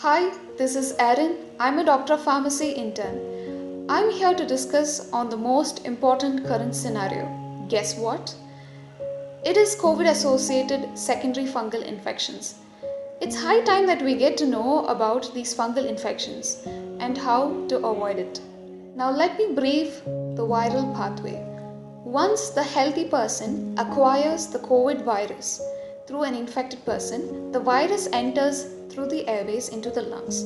Hi, this is Erin. I'm a doctor of pharmacy intern. I'm here to discuss on the most important current scenario. Guess what? It is COVID associated secondary fungal infections. It's high time that we get to know about these fungal infections and how to avoid it. Now let me brief the viral pathway. Once the healthy person acquires the COVID virus through an infected person, the virus enters through the airways into the lungs.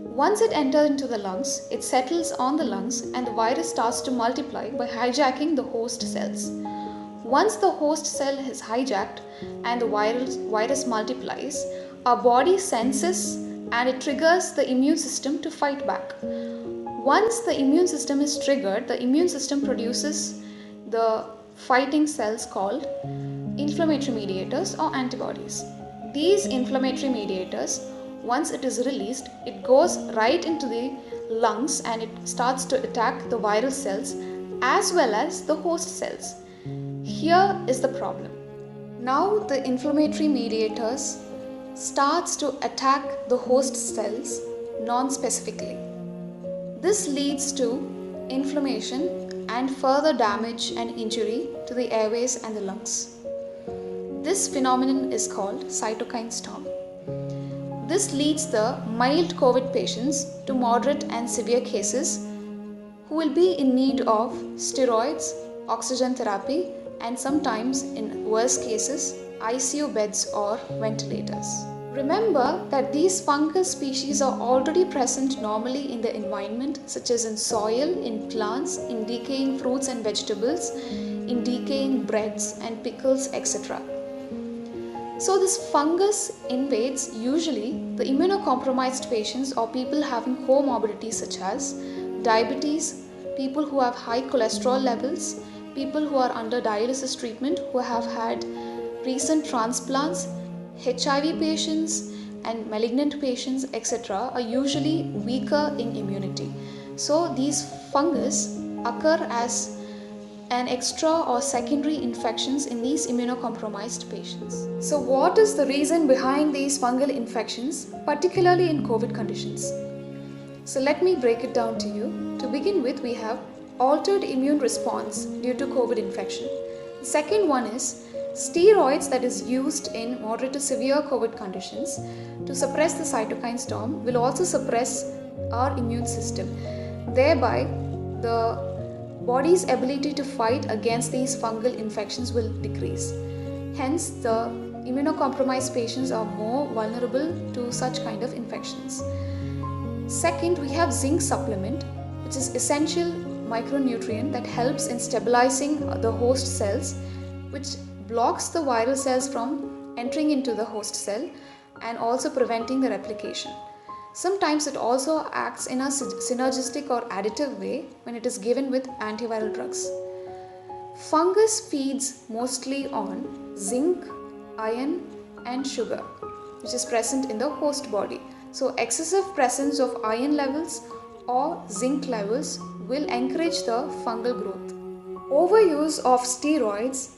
Once it enters into the lungs, it settles on the lungs and the virus starts to multiply by hijacking the host cells. Once the host cell is hijacked and the virus multiplies, our body senses and it triggers the immune system to fight back. Once the immune system is triggered, the immune system produces the fighting cells called inflammatory mediators or antibodies. These inflammatory mediators, once it is released, it goes right into the lungs and it starts to attack the viral cells as well as the host cells. Here is the problem. Now the inflammatory mediators starts to attack the host cells non-specifically. This leads to inflammation and further damage and injury to the airways and the lungs. This phenomenon is called cytokine storm. This leads the mild COVID patients to moderate and severe cases who will be in need of steroids, oxygen therapy, and sometimes in worse cases, ICU beds or ventilators. Remember that these fungus species are already present normally in the environment, such as in soil, in plants, in decaying fruits and vegetables, in decaying breads and pickles, etc. So this fungus invades usually the immunocompromised patients or people having comorbidities such as diabetes, people who have high cholesterol levels, people who are under dialysis treatment, who have had recent transplants, HIV patients and malignant patients, etc. are usually weaker in immunity. So these fungus occur as an extra or secondary infections in these immunocompromised patients. So what is the reason behind these fungal infections, particularly in COVID conditions? So let me break it down to you. To begin with, we have altered immune response due to COVID infection. The second one is steroids that is used in moderate to severe COVID conditions to suppress the cytokine storm will also suppress our immune system. Thereby, the body's ability to fight against these fungal infections will decrease. Hence, the immunocompromised patients are more vulnerable to such kind of infections. Second, we have zinc supplement, which is essential micronutrient that helps in stabilizing the host cells, which blocks the viral cells from entering into the host cell and also preventing the replication. Sometimes it also acts in a synergistic or additive way when it is given with antiviral drugs. Fungus feeds mostly on zinc, iron and sugar, which is present in the host body. So excessive presence of iron levels or zinc levels will encourage the fungal growth. Overuse of steroids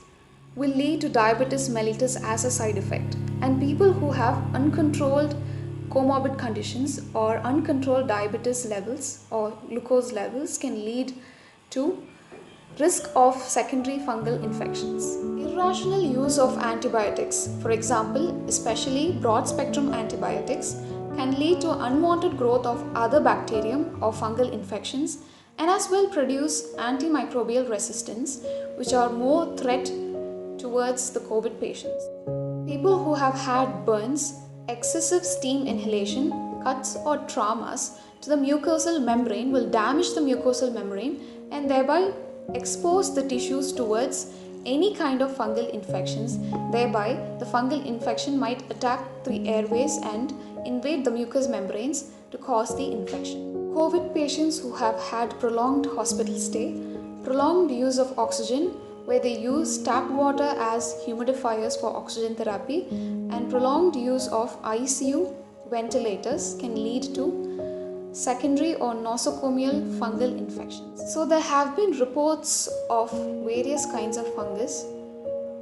will lead to diabetes mellitus as a side effect, and people who have uncontrolled comorbid conditions or uncontrolled diabetes levels or glucose levels can lead to risk of secondary fungal infections. Irrational use of antibiotics, for example, especially broad spectrum antibiotics, can lead to unwanted growth of other bacterium or fungal infections and as well produce antimicrobial resistance, which are more threat towards the COVID patients. People who have had burns, excessive steam inhalation, cuts or traumas to the mucosal membrane will damage the mucosal membrane and thereby expose the tissues towards any kind of fungal infections. Thereby, the fungal infection might attack the airways and invade the mucous membranes to cause the infection. COVID patients who have had prolonged hospital stay, prolonged use of oxygen, where they use tap water as humidifiers for oxygen therapy, and prolonged use of ICU ventilators can lead to secondary or nosocomial fungal infections. So there have been reports of various kinds of fungus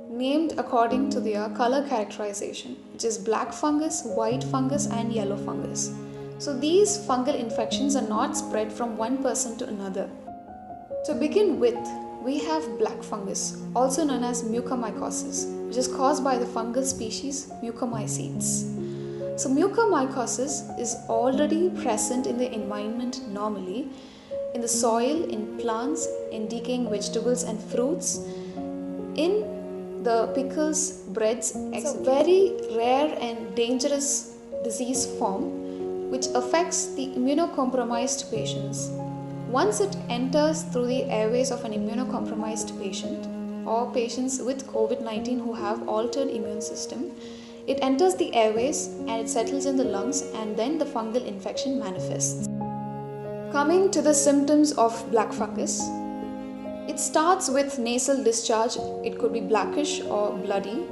named according to their color characterization, which is black fungus, white fungus and yellow fungus. So these fungal infections are not spread from one person to another. To begin with, we have black fungus, also known as mucormycosis, which is caused by the fungal species Mucormycetes. So mucormycosis is already present in the environment normally, in the soil, in plants, in decaying vegetables and fruits, in the pickles, breads, etc. It's a very rare and dangerous disease form which affects the immunocompromised patients. Once it enters through the airways of an immunocompromised patient or patients with COVID-19 who have altered immune system, it enters the airways and it settles in the lungs, and then the fungal infection manifests. Coming to the symptoms of black fungus, it starts with nasal discharge. It could be blackish or bloody,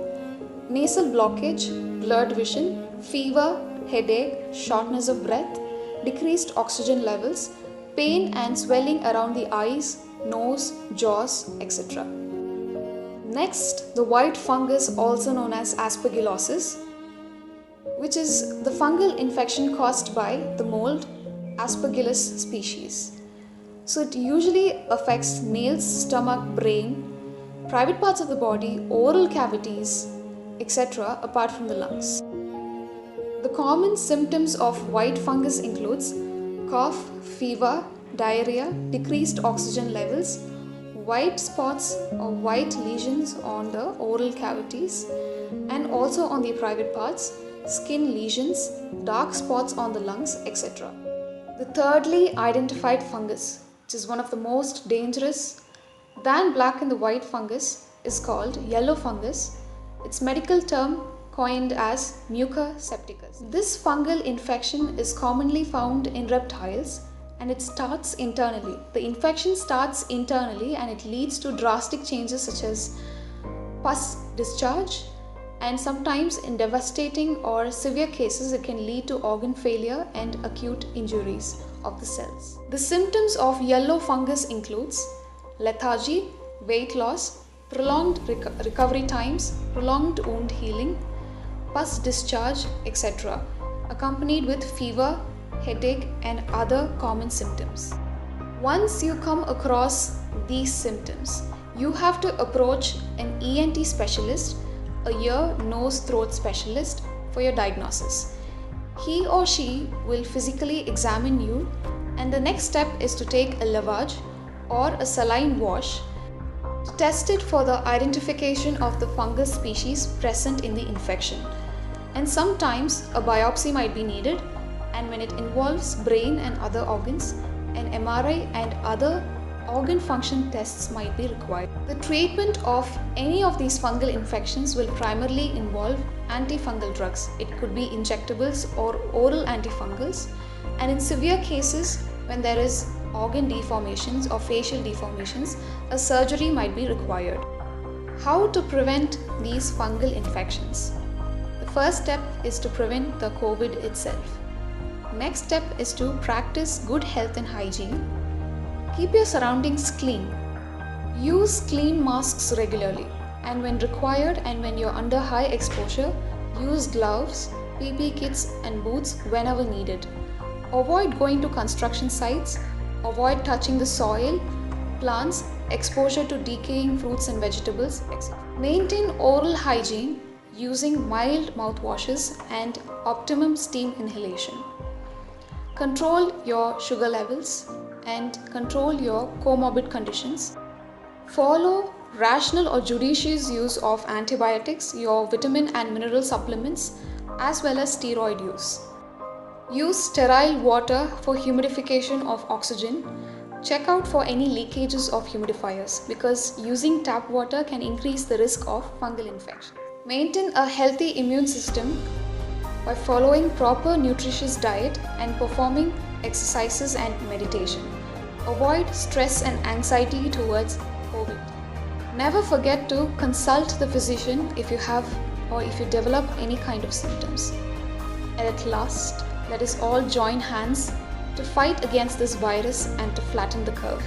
nasal blockage, blurred vision, fever, headache, shortness of breath, decreased oxygen levels, pain and swelling around the eyes, nose, jaws, etc. Next, the white fungus, also known as aspergillosis, which is the fungal infection caused by the mold Aspergillus species. So it usually affects nails, stomach, brain, private parts of the body, oral cavities, etc. apart from the lungs. The common symptoms of white fungus includes cough, fever, diarrhea, decreased oxygen levels, white spots or white lesions on the oral cavities and also on the private parts, skin lesions, dark spots on the lungs, etc. The thirdly identified fungus, which is one of the most dangerous than black and the white fungus, is called yellow fungus. Its medical term coined as Mucor septicus. This fungal infection is commonly found in reptiles and it starts internally. The infection starts internally and it leads to drastic changes such as pus discharge, and sometimes in devastating or severe cases it can lead to organ failure and acute injuries of the cells. The symptoms of yellow fungus includes lethargy, weight loss, prolonged recovery times, prolonged wound healing, pus discharge, etc., accompanied with fever, headache and other common symptoms. Once you come across these symptoms, you have to approach an ENT specialist, a ear, nose, throat specialist for your diagnosis. He or she will physically examine you, and the next step is to take a lavage or a saline wash to test it for the identification of the fungus species present in the infection. And sometimes a biopsy might be needed, and when it involves brain and other organs, an MRI and other organ function tests might be required. The treatment of any of these fungal infections will primarily involve antifungal drugs. It could be injectables or oral antifungals, and in severe cases when there is organ deformations or facial deformations, a surgery might be required. How to prevent these fungal infections? The first step is to prevent the COVID itself. Next step is to practice good health and hygiene. Keep your surroundings clean. Use clean masks regularly, and when required and when you're under high exposure, use gloves, PP kits and boots whenever needed. Avoid going to construction sites. Avoid touching the soil, plants, exposure to decaying fruits and vegetables, etc. Maintain oral hygiene using mild mouthwashes and optimum steam inhalation. Control your sugar levels and control your comorbid conditions. Follow rational or judicious use of antibiotics, your vitamin and mineral supplements, as well as steroid use. Use sterile water for humidification of oxygen. Check out for any leakages of humidifiers, because using tap water can increase the risk of fungal infection. Maintain a healthy immune system by following proper nutritious diet and performing exercises and meditation. Avoid stress and anxiety towards COVID. Never forget to consult the physician if you have or if you develop any kind of symptoms. And at last, let us all join hands to fight against this virus and to flatten the curve.